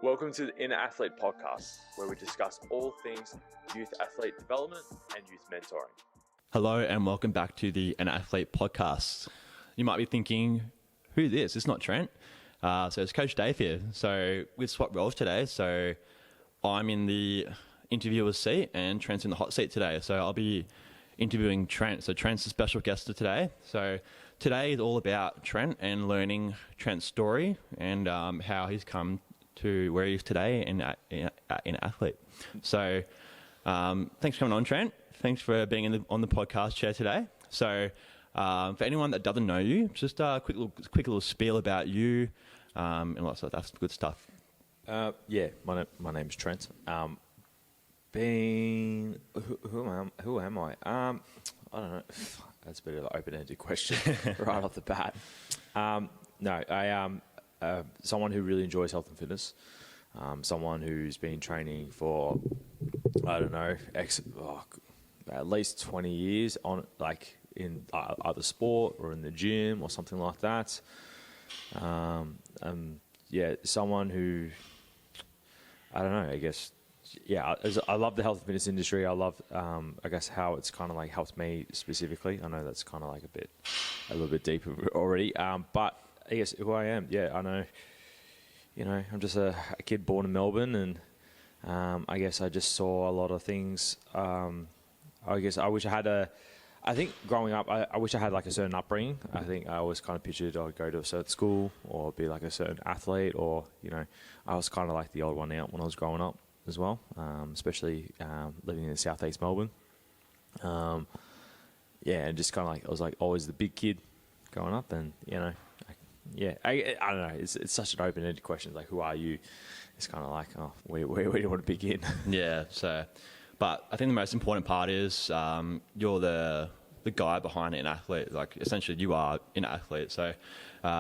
Welcome to the Inner Athlete Podcast, where we discuss all things youth athlete development and youth mentoring. Hello and welcome back to the Inner Athlete Podcast. You might be thinking, who's this? It's not Trent. So it's Coach Dave here. So we've swapped roles today. So I'm in the interviewer's seat and Trent's in the hot seat today. So I'll be interviewing Trent. So Trent's a special guest for today. So today is all about Trent and learning Trent's story and how he's come to where he is today in athlete. So thanks for coming on, Trent. Thanks for being on the podcast chair today. So for anyone that doesn't know you, just a quick little spiel about you and lots of that's good stuff. My name's Trent. Who am I? I don't know. That's a bit of an open-ended question right off the bat. I am someone who really enjoys health and fitness. Someone who's been training for, I don't know, at least 20 years on in either sport or in the gym or something like that. Someone who, I don't know, I guess, I love the health and fitness industry. I love, I guess, how it's kind of like helped me specifically. I know that's kind of like a little bit deeper already. But I guess who I am, I know, I'm just a kid born in Melbourne, and I guess I just saw a lot of things. I guess I wish I had I think growing up, I wish I had like a certain upbringing. I think I always kind of pictured I would go to a certain school or be like a certain athlete, or, I was kind of like the old one out when I was growing up as well, especially living in southeast Melbourne. And just kind of like, I was like always the big kid growing up, and, I don't know. It's such an open-ended question. Like, who are you? It's kind of like, where do you want to begin? Yeah. So, but I think the most important part is you're the guy behind an athlete. Like, essentially, you are an athlete. So,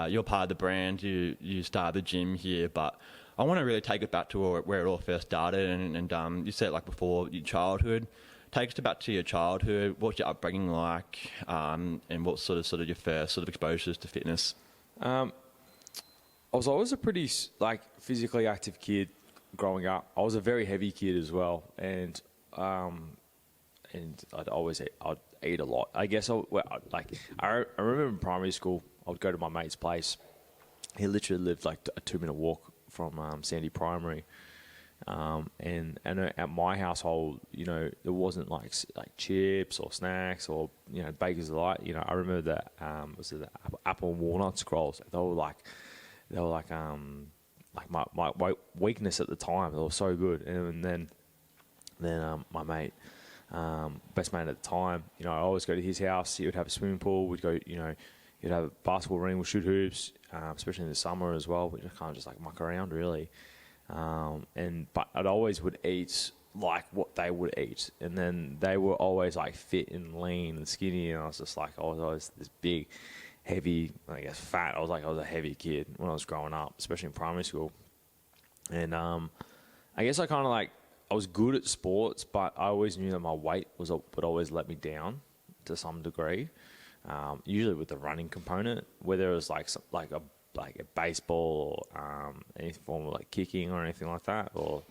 you're part of the brand. You started the gym here, but I want to really take it back to where it all first started. And you said like before, your childhood. Take us back to your childhood. What's your upbringing like? And what sort of your first sort of exposures to fitness? I was always a pretty physically active kid growing up. I was a very heavy kid as well, and I'd eat a lot. I guess I remember in primary school, I would go to my mate's place. He literally lived like a 2-minute walk from Sandy Primary, and at my household, there wasn't like chips or snacks or Baker's Delight. I remember that was it the apple and walnut scrolls. They were like my weakness at the time. They were so good. And then my mate, best mate at the time, I always go to his house. He would have a swimming pool. We'd go, he'd have a basketball ring. We'd shoot hoops, especially in the summer as well. We'd kind of just like muck around really. But I'd always would eat like what they would eat, and then they were always like fit and lean and skinny, and I was just like, I was always this big, heavy, I guess fat. I was a heavy kid when I was growing up, especially in primary school. And I guess I kind of I was good at sports, but I always knew that my weight would always let me down to some degree. Usually with the running component, whether it was like a baseball or any form of like kicking or anything like that. Or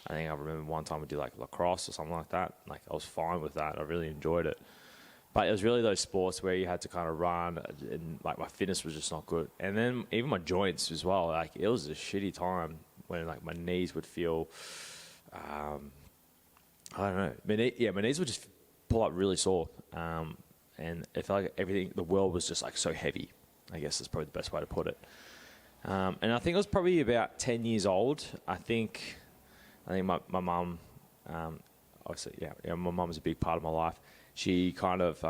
I think I remember one time we did like lacrosse or something like that. Like I was fine with that. I really enjoyed it. But it was really those sports where you had to kind of run, and like my fitness was just not good. And then even my joints as well. Like it was a shitty time when like my knees would feel, I don't know. My knees would just pull up really sore. And it felt like the world was just like so heavy. I guess that's probably the best way to put it. And I think I was probably about 10 years old. I think my mum, obviously, my mum was a big part of my life. She kind of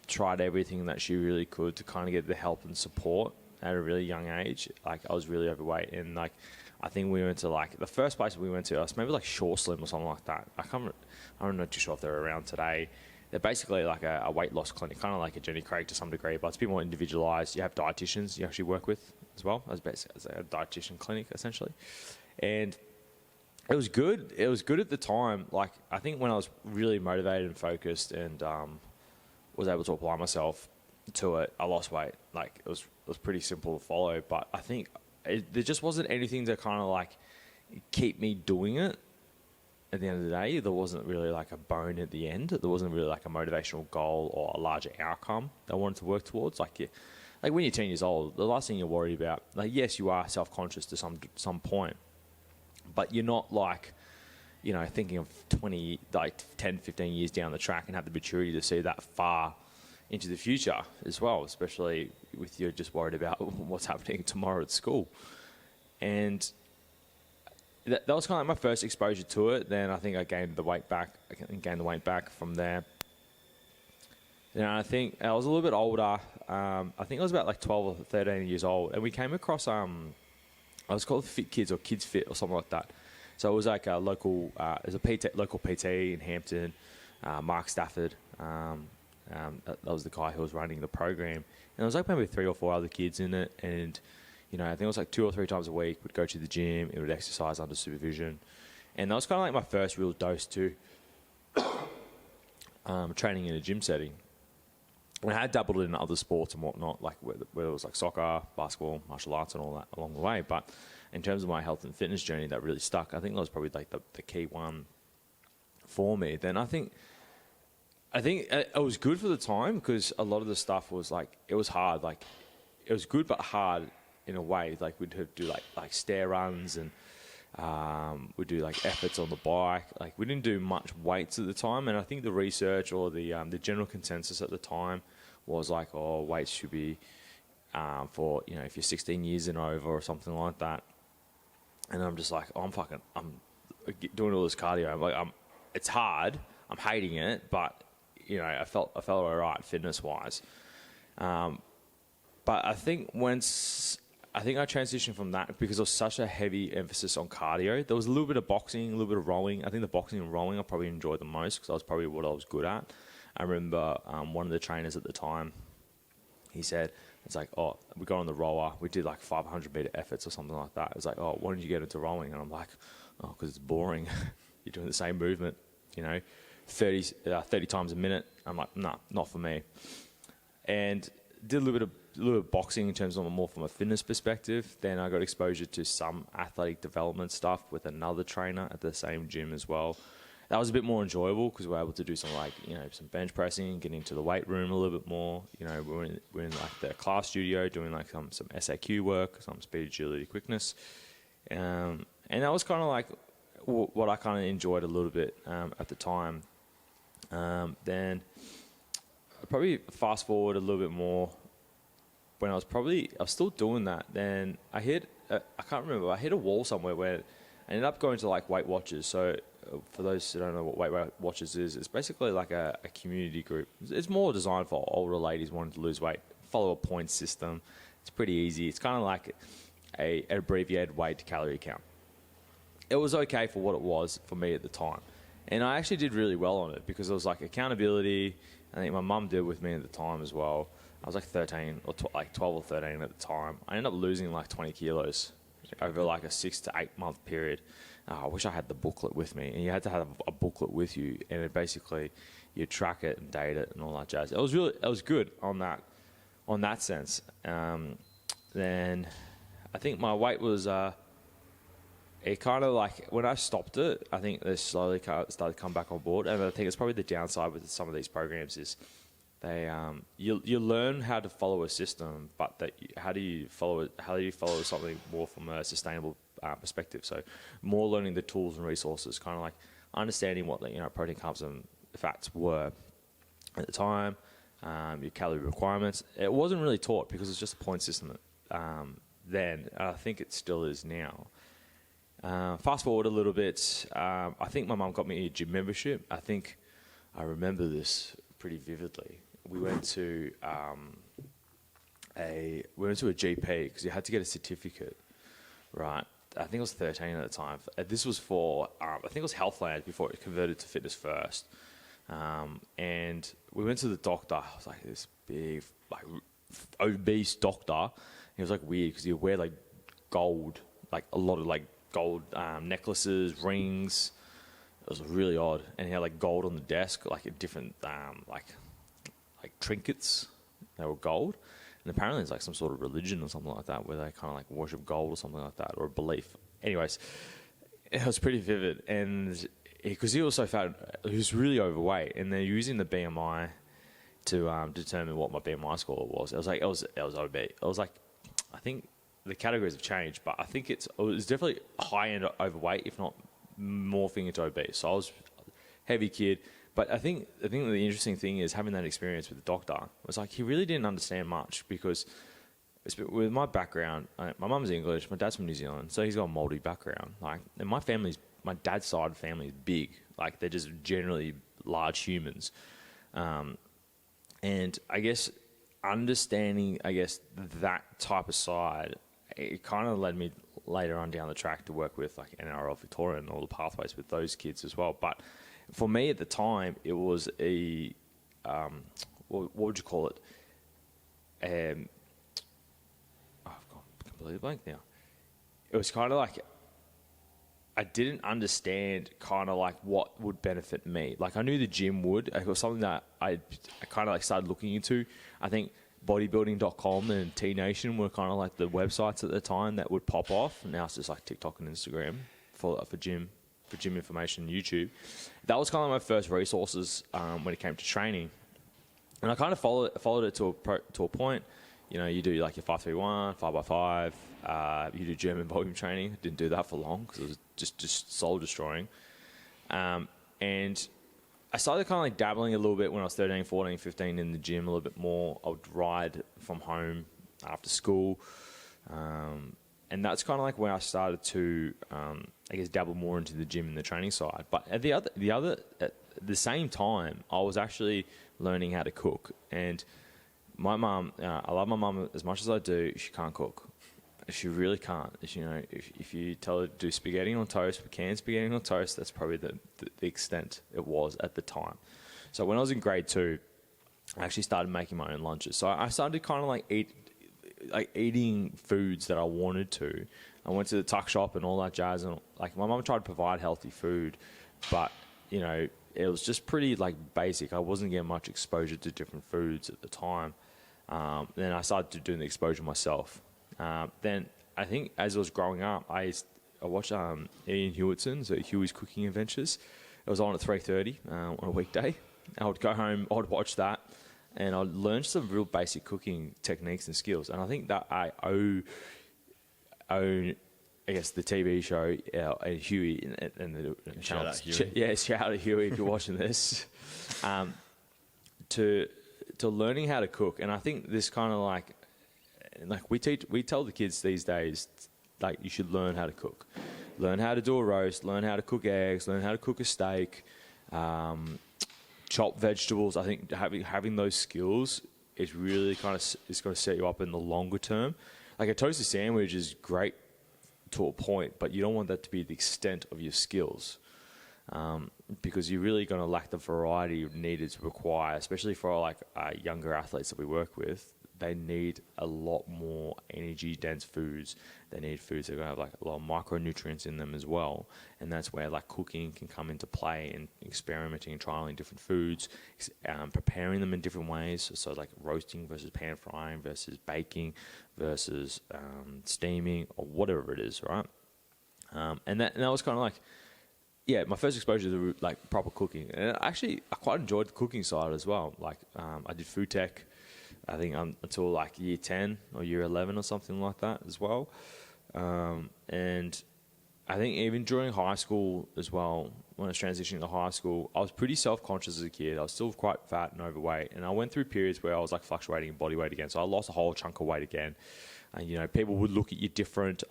tried everything that she really could to kind of get the help and support at a really young age. Like I was really overweight, and like I think we went to the first place we went to, was maybe like Short Slim or something like that. I'm not too sure if they're around today. They're basically like a weight loss clinic, kind of like a Jenny Craig to some degree, but it's a bit more individualized. You have dietitians you actually work with as well, as a dietitian clinic essentially. And it was good. It was good at the time. Like I think when I was really motivated and focused and was able to apply myself to it, I lost weight. Like it was pretty simple to follow, but I think there just wasn't anything to kind of like keep me doing it. At the end of the day, there wasn't really like a bone at the end. There wasn't really like a motivational goal or a larger outcome that I wanted to work towards. Like when you're 10 years old, the last thing you're worried about, like, yes, you are self-conscious to some point, but you're not like, you know, thinking of 10, 15 years down the track and have the maturity to see that far into the future as well, especially with you just worried about what's happening tomorrow at school. And that was kind of like my first exposure to it. Then I think I gained the weight back. From there. I think I was a little bit older. I think I was about like 12 or 13 years old. And we came across, I was called Fit Kids or Kids Fit or something like that. So it was like a local, there's a local PT in Hampton, Mark Stafford. That was the guy who was running the program. And there was like maybe 3 or 4 other kids in it. And I think it was like 2 or 3 times a week. We'd go to the gym. It would exercise under supervision. And that was kind of like my first real dose to training in a gym setting. And I had dabbled in other sports and whatnot, like where it was like soccer, basketball, martial arts and all that along the way. But in terms of my health and fitness journey, that really stuck. I think that was probably like the key one for me. Then I think it was good for the time because a lot of the stuff was like, it was hard. Like it was good but hard in a way. Like we'd do like stair runs and we'd do like efforts on the bike. Like we didn't do much weights at the time, and I think the research or the general consensus at the time was like, oh, weights should be for, you know, if you're 16 years and over or something like that. And I'm just like, I'm doing all this cardio. I'm like, it's hard. I'm hating it, but you know, I felt all right fitness wise. But I think I transitioned from that because there was such a heavy emphasis on cardio. There was a little bit of boxing, a little bit of rowing. I think the boxing and rowing I probably enjoyed the most because that was probably what I was good at. I remember one of the trainers at the time, he said, it's like, oh, we got on the rower. We did like 500-meter efforts or something like that. It's like, oh, why did you get into rowing? And I'm like, oh, because it's boring. You're doing the same movement, you know, 30 times a minute. I'm like, nah, not for me. And did a little bit of boxing in terms of more from a fitness perspective. Then I got exposure to some athletic development stuff with another trainer at the same gym as well. That was a bit more enjoyable because we were able to do some some bench pressing, getting into the weight room a little bit more. You know, we're in like the class studio doing like some SAQ work, some speed, agility, quickness, and that was kind of like what I kind of enjoyed a little bit at the time. Then I probably fast forward a little bit more. When I was still doing that, then I hit a wall somewhere where I ended up going to like Weight Watchers. So for those who don't know what Weight Watchers is, it's basically like a community group. It's more designed for older ladies wanting to lose weight, follow a point system. It's pretty easy. It's kind of like an abbreviated weight to calorie count. It was okay for what it was for me at the time. And I actually did really well on it because it was like accountability. I think my mum did with me at the time as well. I was like 13 or 12 or 13 at the time. I ended up losing like 20 kilos over like a 6 to 8 month period. I wish I had the booklet with me. And you had to have a booklet with you, and it basically you track it and date it and all that jazz. It was good on that sense. Then I think my weight was it kind of like when I stopped it, I think they slowly started to come back on board. And I think it's probably the downside with some of these programs is they you learn how to follow a system, but how do you follow something more from a sustainable perspective? So more learning the tools and resources, kind of like understanding what the protein, carbs, and fats were at the time, your calorie requirements. It wasn't really taught because it's just a point system then. I think it still is now. Fast forward a little bit, I think my mum got me a gym membership. I think I remember this pretty vividly. We went to a GP because you had to get a certificate, right? I think I was 13 at the time. This was for I think it was Healthland before it converted to Fitness First, and we went to the doctor. I was like this big, like obese doctor. He was like weird because he would wear like gold, like a lot of like gold necklaces, rings. It was really odd, and he had like gold on the desk, like a different like trinkets. They were gold, and apparently it's like some sort of religion or something like that where they kind of like worship gold or something like that, or a belief. Anyways, It was pretty vivid, and because he also found he was really overweight, and they're using the BMI to determine what my BMI score was. I was like, I was obese. I was like, I think the categories have changed, but I think it was definitely high end overweight, if not morphing into obese. So I was a heavy kid. But I think the interesting thing is having that experience with the doctor was like he really didn't understand much because with my background, my mum's English, my dad's from New Zealand, so he's got a Māori background. Like, and my dad's side of the family is big. Like, they're just generally large humans. And I guess understanding, that type of side, it kind of led me later on down the track to work with like NRL Victoria and all the pathways with those kids as well. But for me at the time, it was what would you call it? I've gone completely blank now. It was kind of like I didn't understand kind of like what would benefit me. Like I knew the gym would. It was something that I kind of like started looking into. I think bodybuilding.com and T Nation were kind of like the websites at the time that would pop off. Now it's just like TikTok and Instagram for gym information, YouTube. That was kind of my first resources when it came to training. And I kind of followed it to a point. You know, you do like your 5-3-1, 5x5. You do German volume training. Didn't do that for long because it was just soul destroying. And I started kind of like dabbling a little bit when I was 13, 14, 15 in the gym a little bit more. I would ride from home after school. And that's kind of like when I started to, dabble more into the gym and the training side. But at the same time, I was actually learning how to cook. And my mum, I love my mum as much as I do. She can't cook. She really can't. If you tell her to do spaghetti on toast, canned spaghetti on toast, that's probably the extent it was at the time. So when I was in grade 2, I actually started making my own lunches. So I started kind of like eating foods that I wanted to. I went to the tuck shop and all that jazz, and like my mum tried to provide healthy food, but it was just pretty like basic. I wasn't getting much exposure to different foods at the time. Then I started doing the exposure myself. Then I think as I was growing up, I watched Ian Hewittson's Huey's Cooking Adventures. It was on at 3:30 on a weekday. I would go home, I'd watch that, and I'd learn some real basic cooking techniques and skills. And I think that I owe the TV show and Huey and the shout out Huey. Shout out Huey if you're watching this. To learning how to cook. And I think this kind of like we tell the kids these days, like, you should learn how to cook, learn how to do a roast, learn how to cook eggs, learn how to cook a steak, chop vegetables. I think having those skills is really kind of is going to set you up in the longer term. Like a toasted sandwich is great to a point, but you don't want that to be the extent of your skills. Because you're really going to lack the variety needed to require, especially for like younger athletes that we work with. They need a lot more energy-dense foods. They need foods that are going to have like a lot of micronutrients in them as well. And that's where like cooking can come into play, and experimenting and trialing different foods, preparing them in different ways. So like roasting versus pan frying versus baking versus steaming or whatever it is, right? And that was kind of like, my first exposure to like proper cooking. And actually, I quite enjoyed the cooking side as well. Like I did food tech, I think until like year 10 or year 11 or something like that as well. And I think even during high school as well, when I was transitioning to high school, I was pretty self-conscious as a kid. I was still quite fat and overweight. And I went through periods where I was like fluctuating in body weight again. So I lost a whole chunk of weight again. And, people would look at you different.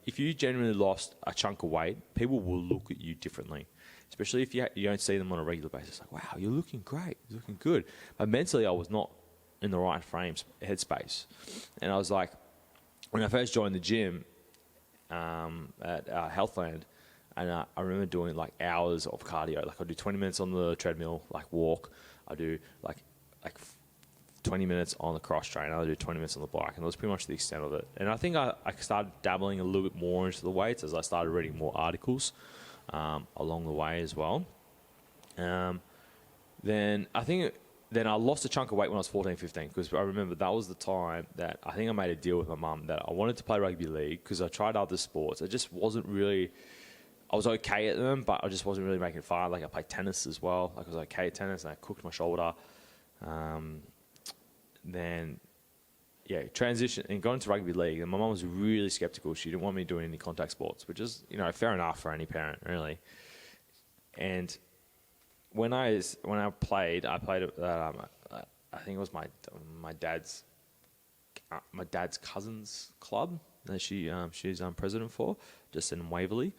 If you genuinely lost a chunk of weight, people will look at you differently. Especially if you don't see them on a regular basis. Like, wow, you're looking great. You're looking good. But mentally, I was not in the right headspace. And I was like, when I first joined the gym at Healthland, and I remember doing like hours of cardio. Like I do 20 minutes on the treadmill, like walk. I do like 20 minutes on the cross trainer. I do 20 minutes on the bike, and that was pretty much the extent of it. And I think I started dabbling a little bit more into the weights as I started reading more articles along the way as well. Then I lost a chunk of weight when I was 14, 15, because I remember that was the time that I think I made a deal with my mum that I wanted to play rugby league because I tried other sports. It just wasn't really I was okay at them, but I just wasn't really making it far. Like I played tennis as well. Like I was okay at tennis, and I cooked my shoulder. Then, yeah, transition and got into rugby league. And my mum was really skeptical. She didn't want me doing any contact sports, which is, fair enough for any parent, really. And when I played at I think it was my dad's cousin's club that she's president for, just in Waverley.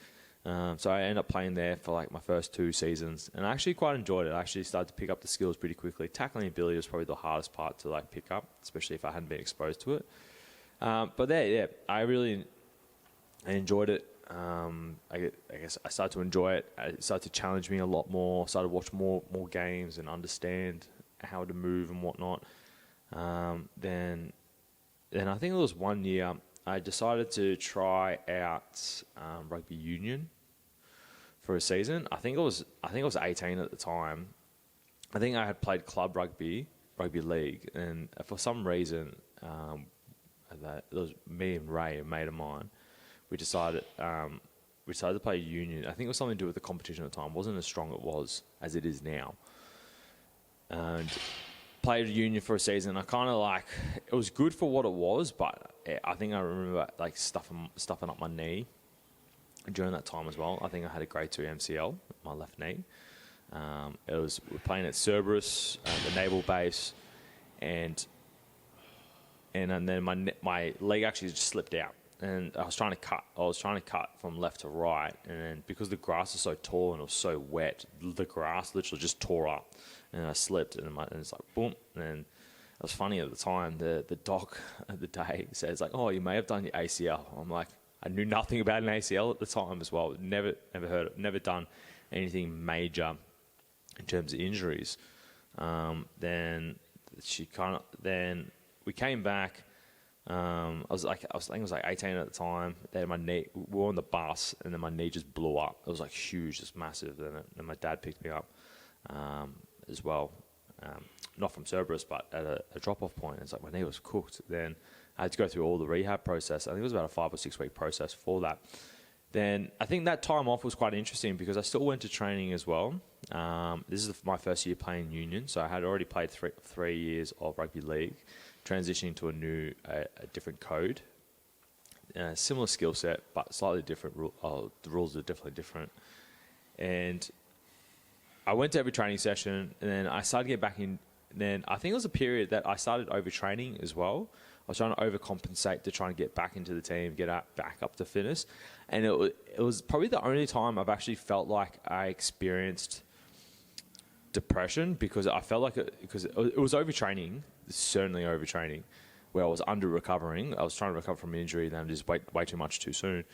So I ended up playing there for like my first 2 seasons, and I actually quite enjoyed it. I actually started to pick up the skills pretty quickly. Tackling ability was probably the hardest part to like pick up, especially if I hadn't been exposed to it. But there, yeah, I enjoyed it. I guess I started to enjoy it. It started to challenge me a lot more. Started to watch more games and understand how to move and whatnot. Then I think it was 1 year I decided to try out rugby union for a season. I think I was 18 at the time. I think I had played club rugby league, and for some reason, that it was me and Ray, a mate of mine. We decided to play union. I think it was something to do with the competition at the time. It wasn't as strong as it is now. And played union for a season. I kind of like, it was good for what it was, but I think I remember like stuffing up my knee during that time as well. I think I had a grade 2 MCL, my left knee. We're playing at Cerberus, the naval base, and then my leg actually just slipped out. And I was trying to cut from left to right, and then because the grass was so tall and it was so wet, the grass literally just tore up, and I slipped, and it's like boom. And it was funny at the time. The doc at the day says like, "Oh, you may have done your ACL." I'm like, I knew nothing about an ACL at the time as well. Never heard it. Never done anything major in terms of injuries. Then we came back. I think it was like 18 at the time. Then my knee, we were on the bus, and then my knee just blew up. It was like huge, just massive. Then my dad picked me up as well, not from Cerberus, but at a drop-off point. It's like my knee was cooked. Then I had to go through all the rehab process. I think it was about a 5 or 6 week process for that. Then I think that time off was quite interesting because I still went to training as well. This is my first year playing union, so I had already played 3 years of rugby league, transitioning to a different code, similar skill set, but slightly different. The rules are definitely different. And I went to every training session, and then I started to get back in. Then I think it was a period that I started overtraining as well. I was trying to overcompensate to try and get back into the team, back up to fitness. And it was probably the only time I've actually felt like I experienced depression, because I felt like it was overtraining, certainly overtraining, where I was under recovering. I was trying to recover from an injury, then just way too much too soon.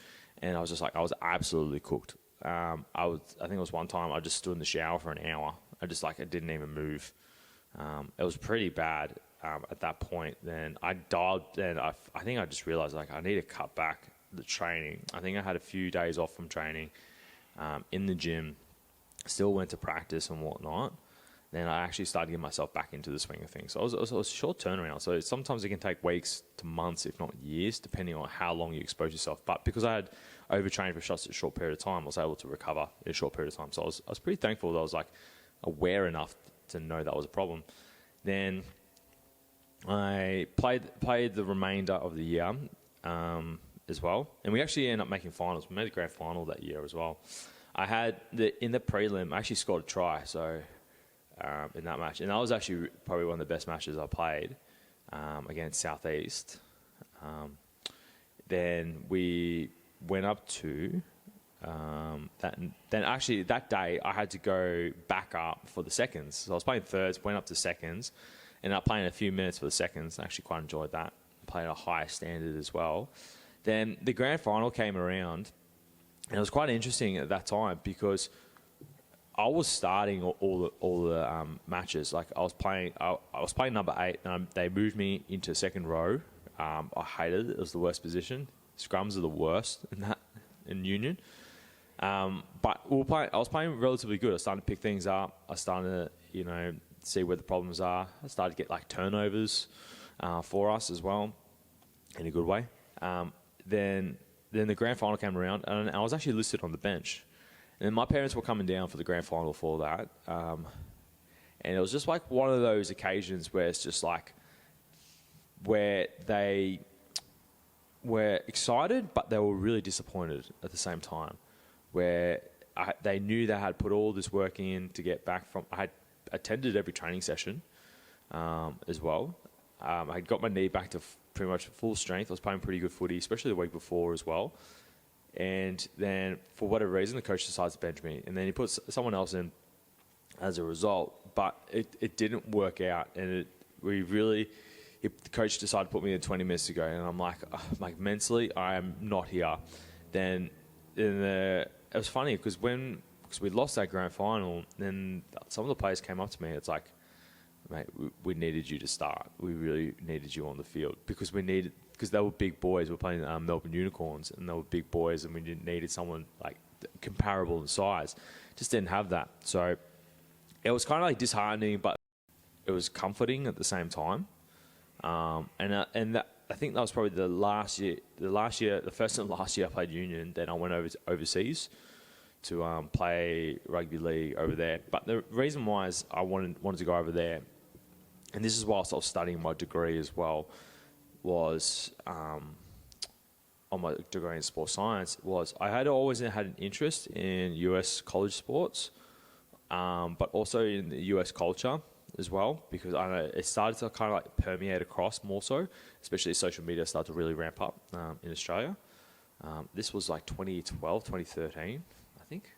And I was just like, I was absolutely cooked. I think it was one time I just stood in the shower for an hour. I didn't even move. It was pretty bad at that point. Then I think I just realized like I need to cut back the training. I think I had a few days off from training in the gym, still went to practice and whatnot. Then I actually started getting myself back into the swing of things. So it was a short turnaround. So sometimes it can take weeks to months, if not years, depending on how long you expose yourself. But because I had overtrained for such a short period of time, I was able to recover in a short period of time. So I was pretty thankful that I was like aware enough to know that was a problem. Then I played the remainder of the year as well, and we actually ended up making finals. We made the grand final that year as well. I had in the prelim, I actually scored a try. So in that match, and that was actually probably one of the best matches I played against Southeast. Then we went up to that. Then actually that day I had to go back up for the seconds. So I was playing thirds, went up to seconds, ended up playing a few minutes for the seconds. I actually quite enjoyed that. Played a high standard as well. Then the grand final came around, and it was quite interesting at that time because I was starting all the matches. Like I was playing number 8, and they moved me into second row. I hated it. It was the worst position. Scrums are the worst in union. But I was playing relatively good. I was starting to pick things up. I was starting to see where the problems are. I started to get like turnovers for us as well, in a good way. Then then the grand final came around, and I was actually listed on the bench. And my parents were coming down for the grand final for that. And it was just like one of those occasions where it's just like, where they were excited, but they were really disappointed at the same time. Where they knew they had put all this work in to get back from. I had attended every training session as well. I had got my knee back to pretty much full strength. I was playing pretty good footy, especially the week before as well. And then, for whatever reason, the coach decides to bench me. And then he puts someone else in as a result. But it didn't work out. And the coach decided to put me in 20 minutes to go. And I'm like, mentally, I am not here. Then it was funny because we lost that grand final, then some of the players came up to me. It's like, mate, we needed you to start. We really needed you on the field because they were big boys. We're playing Melbourne Unicorns, and they were big boys, and we needed someone like comparable in size. Just didn't have that. So it was kind of like disheartening, but it was comforting at the same time. I think that was probably the first and last year I played union. Then I went overseas to play rugby league over there. But the reason why is I wanted to go over there, and this is whilst I was studying my degree as well, was on my degree in sports science, was I had always had an interest in US college sports, but also in the US culture as well, because I know it started to kind of like permeate across more so, especially as social media started to really ramp up in Australia. This was like 2012, 2013, I think.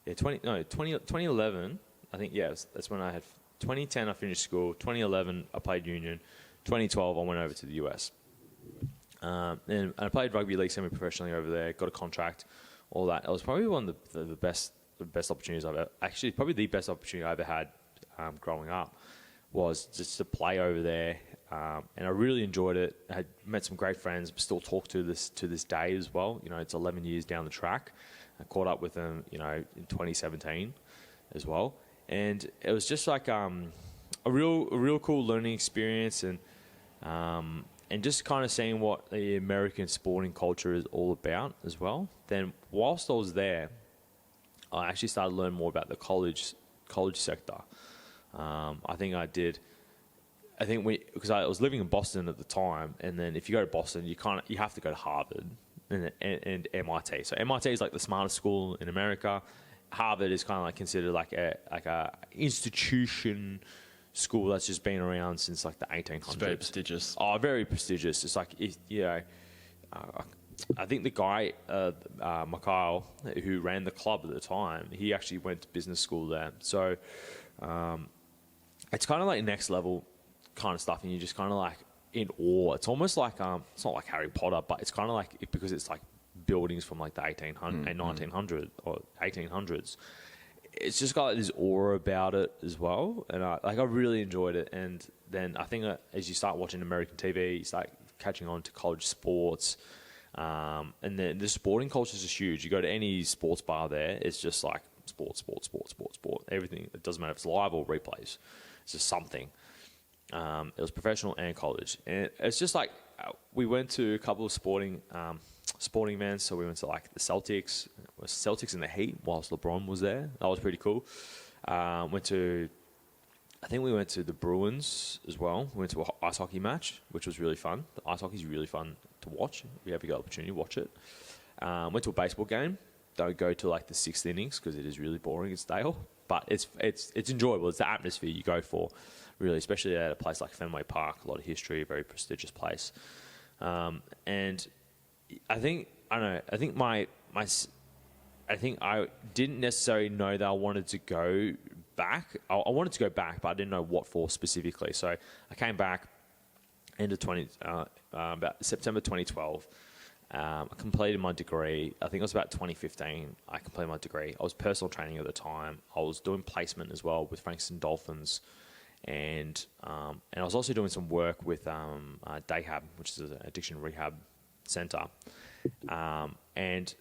Yeah, 2011, I think, yeah, that's when I had, 2010 I finished school, 2011 I played union, 2012 I went over to the US. And I played rugby league semi-professionally over there, got a contract, all that. It was probably one of the best opportunities I've ever, actually probably the best opportunity I ever had growing up, was just to play over there, and I really enjoyed it. I had met some great friends, still talk to this day as well. You know, it's 11 years down the track. I caught up with them, you know, in 2017 as well, and it was just like a real cool learning experience, and just kind of seeing what the American sporting culture is all about as well. Then whilst I was there, I actually started to learn more about the college sector. Because I was living in Boston at the time, and then if you go to Boston, you have to go to Harvard and MIT. So MIT is like the smartest school in America. Harvard is kind of like considered like a institution school that's just been around since like the 1800s. It's very prestigious. Oh, very prestigious. It's like, I think the guy, Mikhail, who ran the club at the time, he actually went to business school there. So it's kind of like next level kind of stuff, and you're just kind of like in awe. It's almost like, it's not like Harry Potter, but it's kind of like, because it's like buildings from like the 1900 or 1800s. It's just got like this aura about it as well, and I really enjoyed it. And then I think as you start watching American TV, you start catching on to college sports, and then the sporting culture is just huge. You go to any sports bar there, it's just like sport. Everything. It doesn't matter if it's live or replays. It's just something. It was professional and college, and it's just like we went to a couple of sporting events. So we went to like the Celtics and the Heat whilst LeBron was there. That was pretty cool. I think we went to the Bruins as well. We went to an ice hockey match, which was really fun. The ice hockey is really fun to watch. If you ever get the opportunity, watch it. Went to a baseball game. Don't go to like the sixth innings because it is really boring. It's stale, but it's enjoyable. It's the atmosphere you go for, really, especially at a place like Fenway Park. A lot of history, a very prestigious place. And I think I didn't necessarily know that I wanted to go back. I wanted to go back, but I didn't know what for specifically. So I came back about September 2012. I completed my degree. I think it was about 2015. I completed my degree. I was personal training at the time. I was doing placement as well with Frankston Dolphins, and I was also doing some work with Dayhab, which is an addiction rehab center, and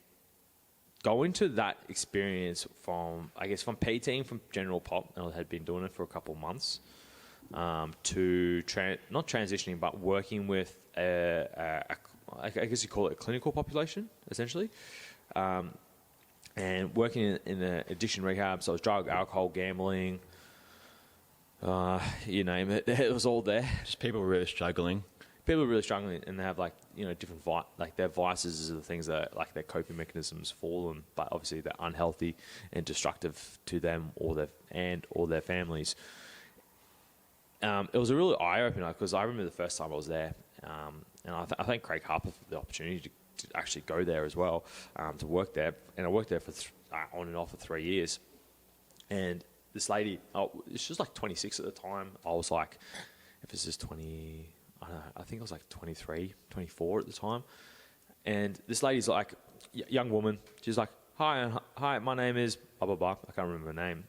going to that experience from PTing from general pop, and I had been doing it for a couple of months, to not transitioning, but working with I guess you call it a clinical population, essentially. And working in the addiction rehab, so it was drug, alcohol, gambling, you name it. It was all there. Just people really struggling. People are really struggling, and they have different their vices are the things that are, their coping mechanisms for them, but obviously they're unhealthy and destructive to them or their families. It was a really eye opener because I remember the first time I was there, and I thank Craig Harper for the opportunity to actually go there as well, to work there, and I worked there for on and off for 3 years, and this lady, she was 26 at the time. I was if this is 20. I don't know, I think I was 23, 24 at the time. And this lady's young woman. She's like, hi, my name is blah, blah, blah. I can't remember her name.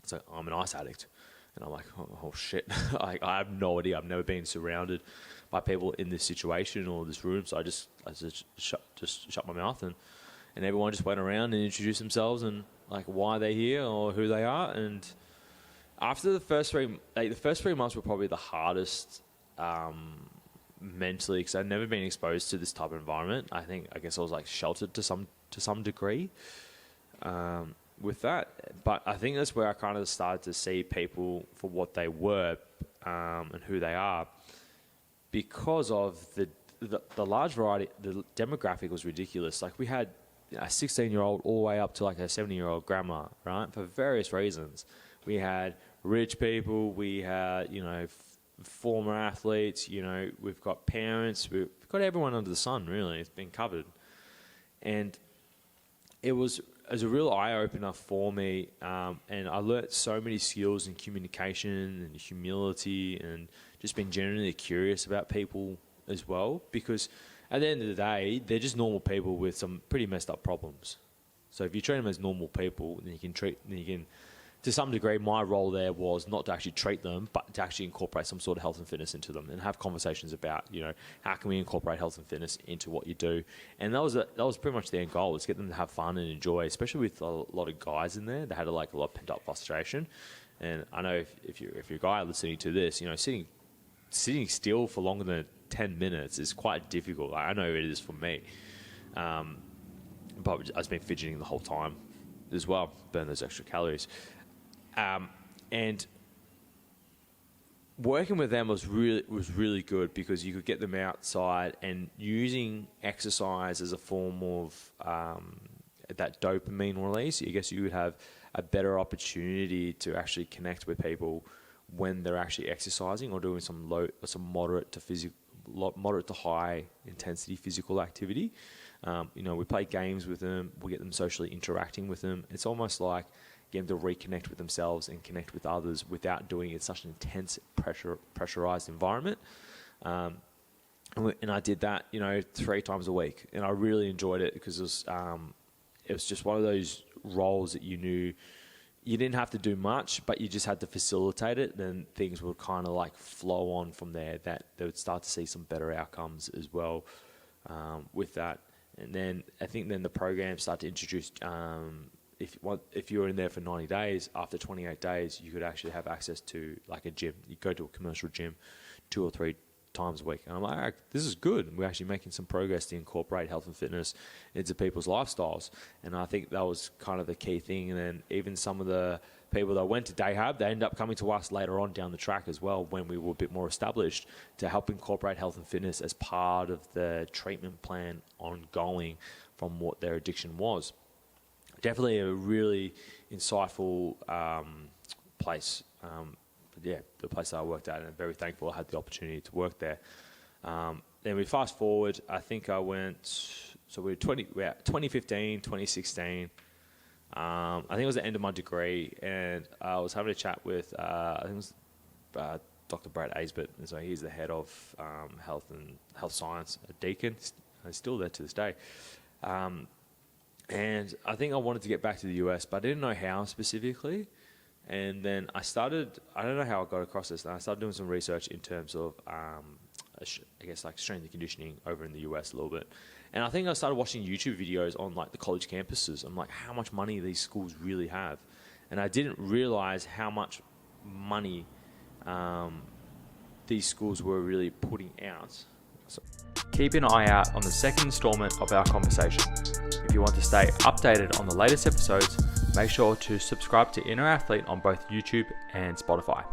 It's like, I'm an ice addict. And I'm like, oh shit. I have no idea. I've never been surrounded by people in this situation or this room. So I just shut my mouth and everyone just went around and introduced themselves and why they're here or who they are. And after the first 3 months were probably the hardest mentally, because I'd never been exposed to this type of environment. I guess I was sheltered to some degree with that, but I think that's where I kind of started to see people for what they were and who they are, because of the large variety. The demographic was ridiculous. We had a 16-year-old all the way up to a 70-year-old grandma, right? For various reasons. We had rich people. We had former athletes, we've got parents, we've got everyone under the sun, really. It's been covered. And it was a real eye-opener for me, and I learnt so many skills in communication and humility and just being genuinely curious about people as well, because at the end of the day, they're just normal people with some pretty messed up problems. So if you treat them as normal people, then you can to some degree, my role there was not to actually treat them, but to actually incorporate some sort of health and fitness into them and have conversations about, how can we incorporate health and fitness into what you do. And that was pretty much the end goal, was get them to have fun and enjoy, especially with a lot of guys in there. They had a lot of pent-up frustration. And I know if you're a guy listening to this, sitting still for longer than 10 minutes is quite difficult. I know it is for me. But I've been fidgeting the whole time as well, burn those extra calories. And working with them was really good, because you could get them outside and using exercise as a form of that dopamine release. I guess you would have a better opportunity to actually connect with people when they're actually exercising or doing some moderate to high intensity physical activity. We play games with them. We get them socially interacting with them. It's almost like get them to reconnect with themselves and connect with others without doing it in such an intense, pressurized environment. And I did that, 3 times a week, and I really enjoyed it, because it was just one of those roles that you knew you didn't have to do much, but you just had to facilitate it. Then things would kind of flow on from there. That they would start to see some better outcomes as well with that. And then I think the program started to introduce. If you were in there for 90 days, after 28 days, you could actually have access to a gym. You go to a commercial gym 2 or 3 times a week. And I'm like, this is good. We're actually making some progress to incorporate health and fitness into people's lifestyles. And I think that was kind of the key thing. And then even some of the people that went to Dayhab, they ended up coming to us later on down the track as well, when we were a bit more established, to help incorporate health and fitness as part of the treatment plan ongoing from what their addiction was. Definitely a really insightful place. The place that I worked at, and I'm very thankful I had the opportunity to work there. Then we fast forward. I think I went. So we were 2015, 2016. I think it was the end of my degree, and I was having a chat with I think it was Dr. Brad Aisbert, and so he's the head of health science at Deakin. He's still there to this day. And I think I wanted to get back to the US, but I didn't know how specifically. And then I don't know how I got across this, and I started doing some research in terms of, strength and conditioning over in the US a little bit. And I think I started watching YouTube videos on the college campuses. I'm like, how much money these schools really have. And I didn't realize how much money these schools were really putting out Keep an eye out on the second installment of our conversation. If you want to stay updated on the latest episodes, make sure to subscribe to Inner Athlete on both YouTube and Spotify.